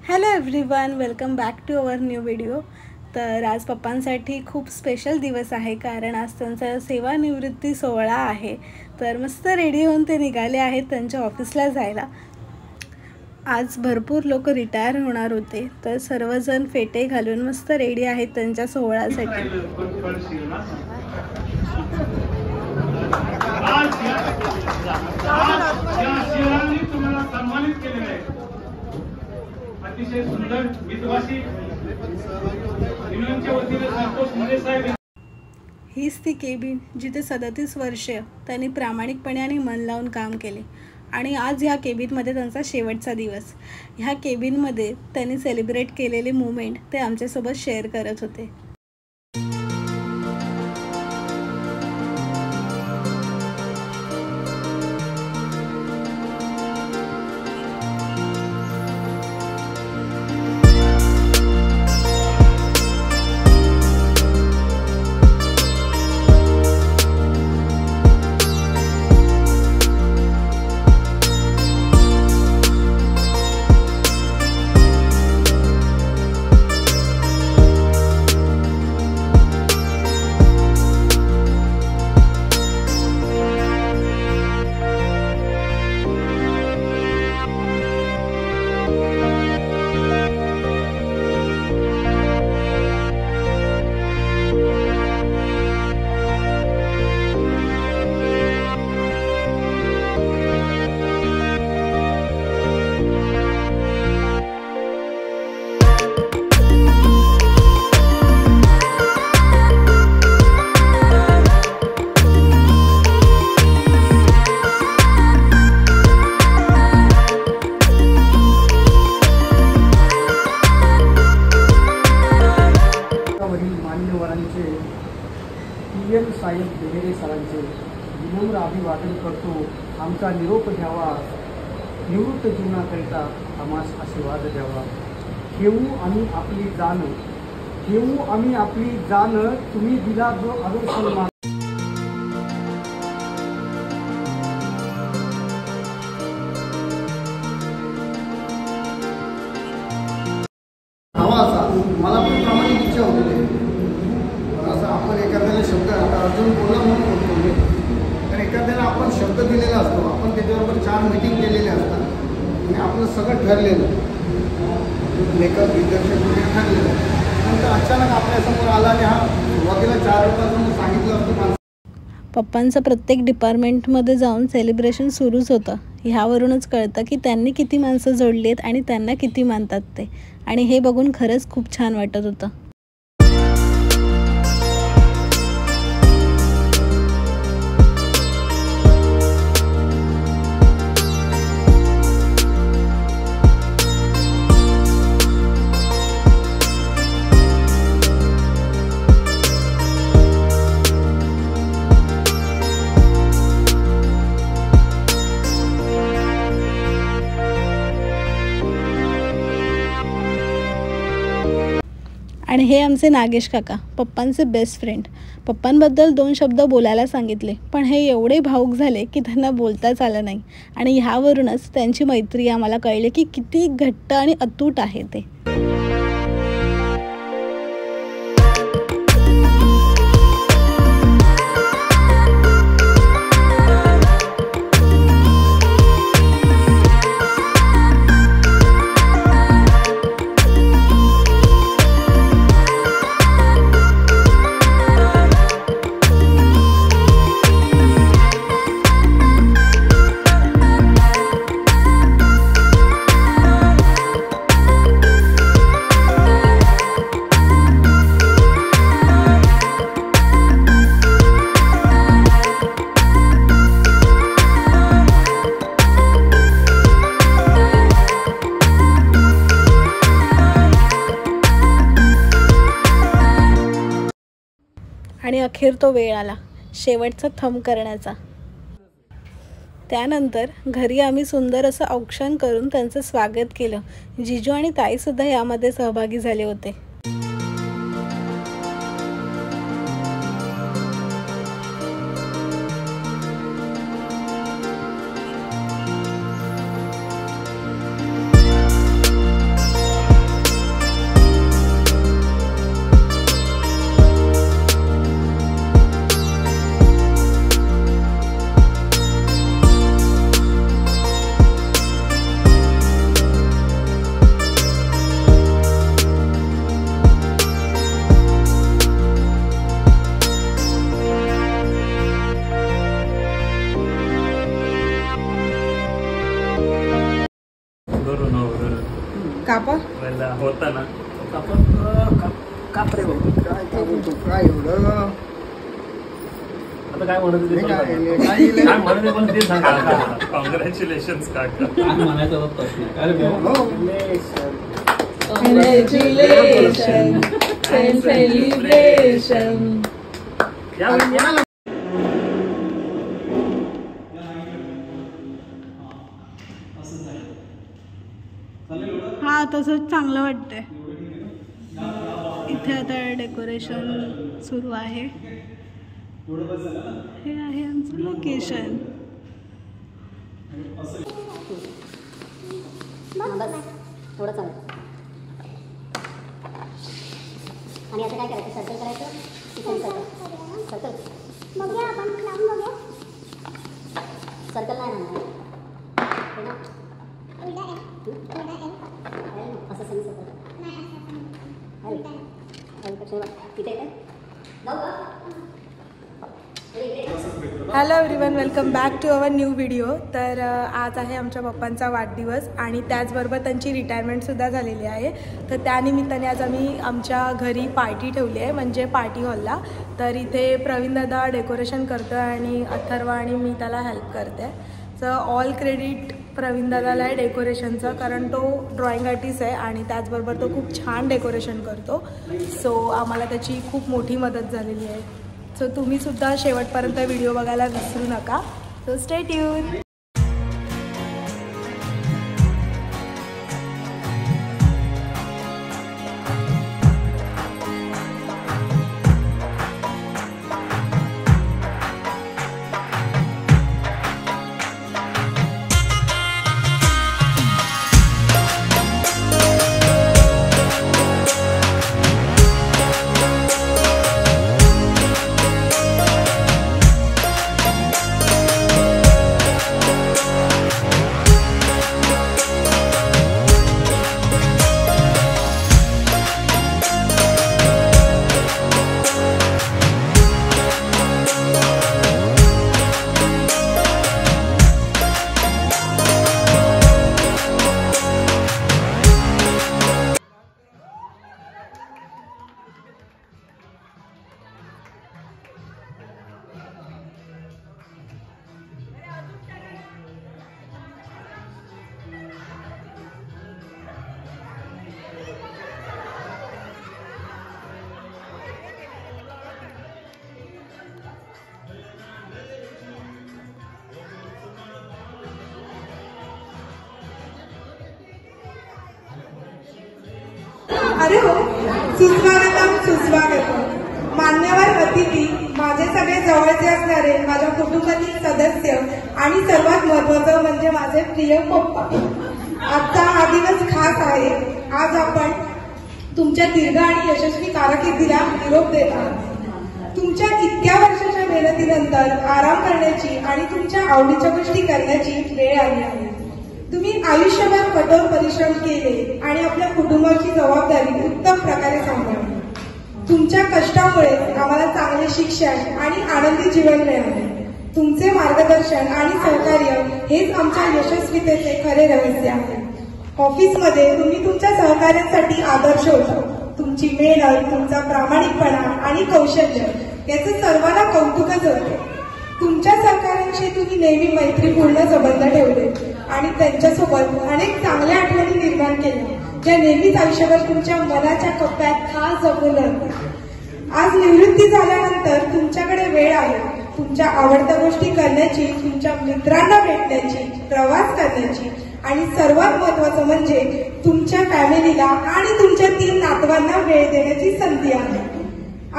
Hello everyone, welcome back to our new video. तर आज पप्पांसाठी खूप स्पेशल दिवस आहे, कारण आज त्यांचा सेवानिवृत्ती सोहळा आहे। तर मस्त रेडी होऊन ते निघाले आहेत त्यांच्या ऑफिसला जायला। आज भरपूर लोक रिटायर होणार होते, तर सर्वजण फेटे घालून मस्त रेडी आहेत त्यांच्या सोहळ्यासाठी। अतिशय सुंदर विद्वासी युनियनच्या वतीने संतोष मुंडे साहेब। हीच ती केबिन जिथे 37 वर्ष त्यांनी प्रामाणिकपणे आणि मन लावून काम केले, आणि आज ह्या केबिनमध्ये त्यांचा शेवटचा दिवस। ह्या केबिनमध्ये त्यांनी सेलिब्रेट केलेले मोमेंट ते आमच्यासोबत शेअर करत होते। PM साहेब बेहेरे सरांचे विनम्र अभिवादन करतो। आमचा निरोप घ्यावा, निवृत्त जीवनाकरिता आम्हास आशीर्वाद द्यावा। ठेवू आम्ही आपली जाण, ठेवू आम्ही आपली जाण, तुम्ही दिला जो आदर सन्मान। मला पण प्रामाणिक इच्छा होती, असं आपण एखाद्याला शब्द आता अजून बोला म्हणून बोलतो मी, कारण एखाद्याला आपण शब्द दिलेला असतो, आपण त्याच्याबरोबर 4 मीटिंग केलेले असतात आणि आपलं सगळं ठरलेलं मेकअप दिग्दर्शक वगैरे ठरलेलं, नंतर अचानक आपल्यासमोर आला आणि हा सुरुवातीला 4 वाजता सांगितलं असतं। पप्पांचं प्रत्येक डिपार्टमेंटमध्ये जाऊन सेलिब्रेशन सुरूच होतं। ह्यावरूनच कळतं की त्यांनी किती माणसं जोडली आहेत आणि त्यांना किती मानतात ते, आणि हे बघून खरंच खूप छान वाटत होतं। आणि हे आमचे नागेश काका, पप्पांचे बेस्ट फ्रेंड। पप्पांबद्दल 2 शब्द बोलायला सांगितले, पण हे एवढे भावुक झाले की त्यांना बोलताच आलं नाही, आणि ह्यावरूनच त्यांची मैत्री आम्हाला कळली की किती घट्ट आणि अतूट आहे ते। आणि अखेर तो वेळ आला शेवटचा थंब करण्याचा। त्यानंतर घरी आम्ही सुंदर असं औक्षण करून त्यांचं स्वागत केलं। जिजू आणि ताईसुद्धा यामध्ये सहभागी झाले होते। कापा होता ना कापरे भाऊ काय बोलतो काय एवढं आता काय म्हणत होते काय म्हणत होते पण ते सांगा कॉंग्रॅच्युलेशन काका म्हणायचा प्रश्न Congratulations and celebration. हा तसंच चांगलं वाटतंय. इथे आता डेकोरेशन सुरू आहे. हे आहे आमचं लोकेशन. थोडं चालेल आणि आता काय करायचं सर्कल करायचं की सर्कल सर्कल बघूया आपण लावून बघूया सर्कल नाही ना असं समी सर्कल तिथे जाऊ का hello everyone, welcome back to our new video. तर आज आहे आमच्या पप्पांचा वाढदिवस आणि त्याचबरोबर त्यांची रिटायरमेंटसुद्धा झालेली आहे. तर त्यानिमित्ताने आज आम्ही आमच्या घरी पार्टी ठेवली आहे, म्हणजे पार्टी हॉलला. तर इथे प्रवीणदादा डेकोरेशन करतो आणि अथर्व आणि मी त्याला हेल्प करते. सो ऑल क्रेडिट प्रवीणदादाला आहे डेकोरेशनचं, कारण तो ड्रॉइंग आर्टिस्ट आहे आणि त्याचबरोबर तो खूप छान डेकोरेशन करतो. सो आम्हाला त्याची खूप मोठी मदत झालेली आहे. सो तुम्हीसुद्धा शेवटपर्यंत व्हिडिओ बघायला विसरू नका. So stay tune. अरे हो, सुस्वागतम सुस्वागतम. मान्यवर अतिथी, माझे सगळे जवळचे असणारे माझ्या कुटुंबातील सदस्य आणि सर्वात महत्वाचं म्हणजे माझे प्रिय पप्पा. आजचा हा दिवस खास आहे. आज आपण तुमच्या दीर्घ आणि यशस्वी कारकिर्दीला निरोप देत आहात. तुमच्या इतक्या वर्षाच्या मेहनतीनंतर आराम करण्याची आणि तुमच्या आवडीच्या गोष्टी करण्याची वेळ आली आहे. तुम्ही आयुष्यभर कठोर परिश्रम केले आणि आपल्या कुटुंबाची जबाबदारी उत्तम प्रकारे सांभाळली. तुमच्या कष्टामुळे आम्हाला चांगले शिक्षण आणि आनंदी जीवन मिळाले. तुमचे मार्गदर्शन आणि सहकार्य हेच आमच्या यशस्वीतेचे खरे रहस्य आहे. ऑफिसमध्ये तुम्ही तुमच्या सहकार्यांसाठी आदर्श होता. तुमची मेहनत, तुमचा प्रामाणिकपणा आणि कौशल्य याचे सर्वांना कौतुकच होते. तुमच्या सहकार्यांशी तुम्ही नेहमी मैत्रीपूर्ण संबंध ठेवले आणि त्यांच्यासोबत अनेक चांगल्या आठवणी निर्माण केल्या, ज्या नेहमीच आयुष्यभर तुमच्या मनाच्या कप्प्यात खास जपून राहतात. आज निवृत्ती झाल्यानंतर तुमच्याकडे वेळ आहे तुमच्या आवडत्या गोष्टी करण्याची, तुमच्या मित्रांना भेटण्याची, प्रवास करण्याची आणि सर्वात महत्वाचं म्हणजे तुमच्या फॅमिलीला आणि तुमच्या 3 नातवांना वेळ देण्याची संधी आहे.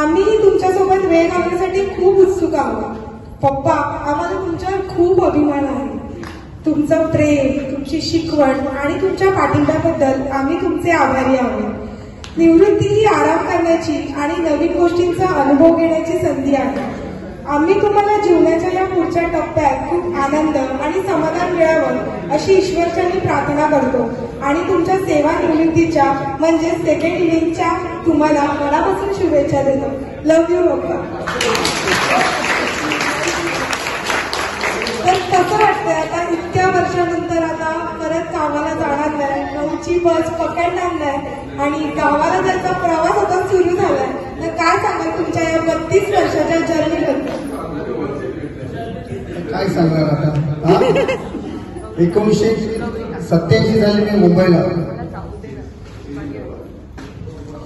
आम्ही तुमच्यासोबत वेळ घालवण्यासाठी खूप उत्सुक आहोत. पप्पा, आम्हाला तुमच्यावर खूप अभिमान आहे. तुमचं प्रेम, तुमची शिकवण आणि तुमच्या पाठिंब्याबद्दल आम्ही तुमचे आभारी आहोत. निवृत्ती ही आराम करण्याची आणि नवीन गोष्टींचा अनुभव घेण्याची संधी आहे. आम्ही तुम्हाला जीवनाच्या या पुढच्या टप्प्यात खूप आनंद आणि समाधान मिळावं अशी ईश्वरचरणी प्रार्थना करतो आणि तुमच्या सेवा निवृत्तीच्या म्हणजे सेकंड इनिंगच्या तुम्हाला मनापासून शुभेच्छा देतो. लव्ह यू पप्पा. तर कसं वाटतंय आता इतक्या वर्षानंतर आता परत कामाला जाणार नाही, 9ची बस पकडणार नाही आणि गावाला जायचा प्रवास आता सुरू झालाय, तर काय सांगाल तुमच्या या 32 वर्षाच्या जर्नीबद्दल? काय सांगणार आता? 1987 झाली मी मुंबईला.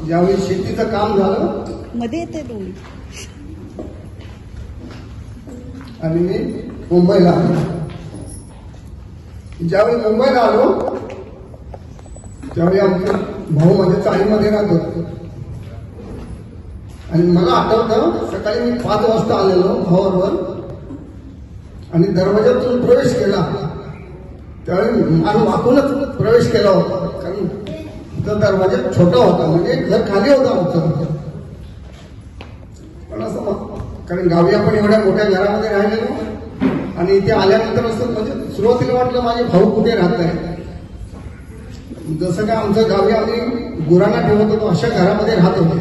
ज्यावेळी शेतीचं काम झालं मध्ये येते तुम्ही आणि मी मुंबईला आलो. ज्यावेळी मुंबईला आलो त्यावेळी आमचे भाऊ माझ्या चाळीमध्ये राहत होते आणि मला आठवतं सकाळी मी 5 वाजता आलेलो भावाबरोबर आणि दरवाजातून प्रवेश केला त्यावेळी माझं वाकूनच प्रवेश केला होता, कारण तो दरवाजा छोटा होता, म्हणजे घर खाली होतं आमचं. पण असं कारण गावी आपण एवढ्या मोठ्या घरामध्ये राहिलेलो आणि इथे आल्यानंतर असं म्हणजे सुरुवातीला वाटलं माझे भाऊ कुठे राहत आहे. जसं काय आमच्या गावी आम्ही गुरांना ठेवत होतो अशा घरामध्ये राहत होते.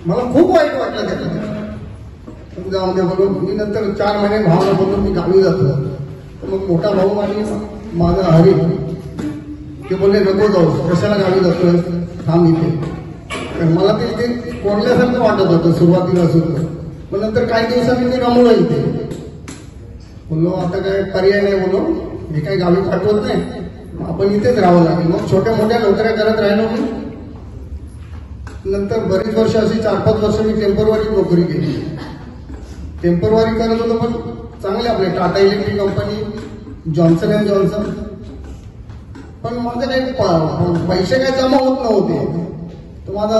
मला खूप वाईट वाटलं त्याच्यामध्ये. जाऊन बोलू मी नंतर 4 महिने भावाला बोललो मी गावी जातो. तर मग मोठा भाऊ आणि माझा हरी ते बोलले नको जाऊ, कशाला गावी जातोय, थांब इथे. कारण मला ते इथे कोंडल्यासारखं वाटत होतं सुरुवातीला सुद्धा. पण नंतर काही दिवसांनी मी रमलो इथे. बोललो आता काय पर्याय नाही, बोललो हे काही गावी पाठवत नाही, आपण इथेच राहावं लागेल. मग छोट्या मोठ्या नोकऱ्या करत राहिलो मी. नंतर बरीच वर्ष अशी 4-5 वर्ष मी टेम्परवारी नोकरी केली. टेम्परवारी करत होतो पण चांगले आपले Tata electric company, Johnson and Johnson. पण माझं काही पैसे काय जमा होत नव्हते. तर माझा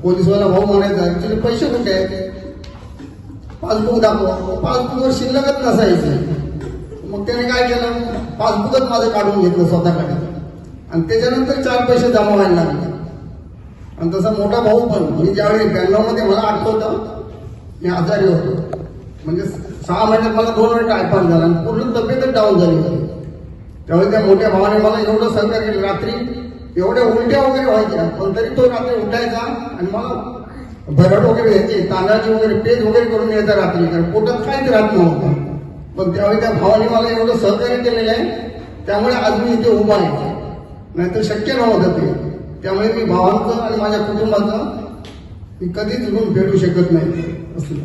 पोलीसवाला भाऊ म्हणायचा ऍक्च्युली पैसे कुठे आहेत, पासबुक दाखवा. पासबुकवर शिल्लकच नसायचं. मग त्याने काय केलं, पासबुकच माझं काढून घेतलं स्वतःकडे आणि त्याच्यानंतर 4 पैसे जमा व्हायला लागले. आणि तसा मोठा भाऊ पण मी ज्यावेळी 92 मध्ये मला आठवतं मी आजारी होतो, म्हणजे 6 महिन्यात मला 2 वेळा टायफॉइड झाला आणि पूर्ण तब्येतच डाऊन झाली होती. त्यावेळी त्या मोठ्या भावाने मला एवढं सहकार्य केलं. रात्री एवढ्या उलट्या वगैरे व्हायच्या पण तरी तो रात्री उठायचा आणि मला भरड वगैरे यायची, तांदळाची वगैरे पेज वगैरे करून यायचा रात्री, कारण पोटात काहीच राहत नव्हतं. पण त्यावेळी त्या भावाने मला एवढं सहकार्य केलेलं आहे, त्यामुळे आज मी इथे उभा आहे, नाहीतर शक्य नव्हतं ते. त्यामुळे मी भावांचं आणि माझ्या कुटुंबाचं मी कधीच ऋण फेडू शकत नाही असं.